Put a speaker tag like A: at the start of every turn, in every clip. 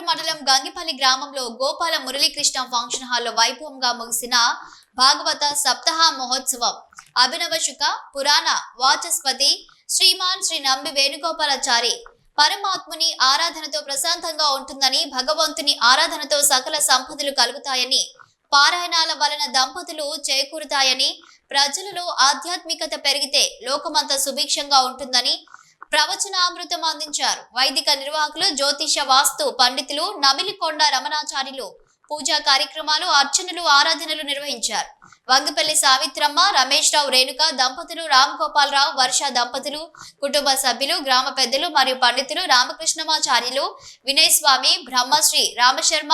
A: మండలం గంగిపల్లి గ్రామంలో గోపాల మురళీకృష్ణ ఫంక్షన్ హాల్లో వైభవంగా ముగిసిన భాగవత సప్తాహ మహోత్సవం. అభినవ శుక పురాణ వాచస్పతి శ్రీమాన్ శ్రీ నంబి వేణుగోపాలాచారి పరమాత్ముని ఆరాధనతో ప్రశాంతంగా ఉంటుందని, భగవంతుని ఆరాధనతో సకల సంపదలు కలుగుతాయని, పారాయణాల వలన దంపతులు చేకూరుతాయని, ప్రజలలో ఆధ్యాత్మికత పెరిగితే లోకమంతా సుభిక్షంగా ఉంటుందని ప్రవచనామృతం అందించారు. వైదిక నిర్వాహకులు, జ్యోతిష వాస్తు పండితులు, నమిలికొండ రమణాచార్యులు పూజా కార్యక్రమాలు, అర్చనలు, ఆరాధనలు నిర్వహించారు. వంగపల్లి సావిత్రమ్మ, రమేష్ రావు రేణుక దంపతులు, రామగోపాలరావు వర్ష దంపతులు, కుటుంబ సభ్యులు, గ్రామ పెద్దలు మరియు పండితులు, రామకృష్ణమాచార్యులు, వినయ్ స్వామి, బ్రహ్మశ్రీ రామశర్మ,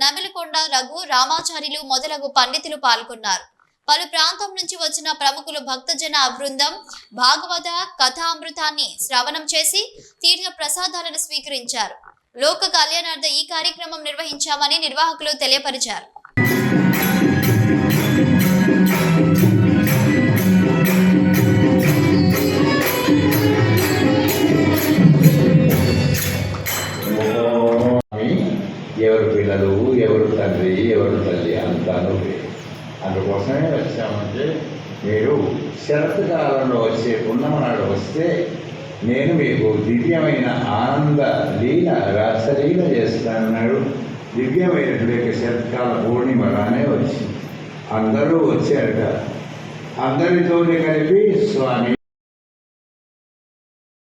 A: నమిలికొండ రఘు రామాచార్యులు మొదలగు పండితులు పాల్గొన్నారు. పలు ప్రాంతం నుంచి వచ్చిన ప్రముఖులు, భక్తజన బృందం భాగవత కథామృతాన్ని శ్రవణం చేసి తీర్థ ప్రసాదాలను స్వీకరించారు. లోక కళ్యాణార్థ ఈ కార్యక్రమం నిర్వహించామని నిర్వాహకులు తెలియపరిచారు.
B: ఎవరు పిల్లలు, ఎవరు తండ్రి, ఎవరు తల్లి అంతాను. అందుకోసమే వచ్చామంటే, మీరు శరత్కాలంలో వచ్చే పున్నమనాడు వస్తే నేను మీకు దివ్యమైన ఆనంద లీల రసలీల చేస్తానన్నాడు. దివ్యమైనటువంటి శరత్కాల పూర్ణిమగానే వచ్చి అందరూ వచ్చారట. అందరితోనే కలిపి స్వామి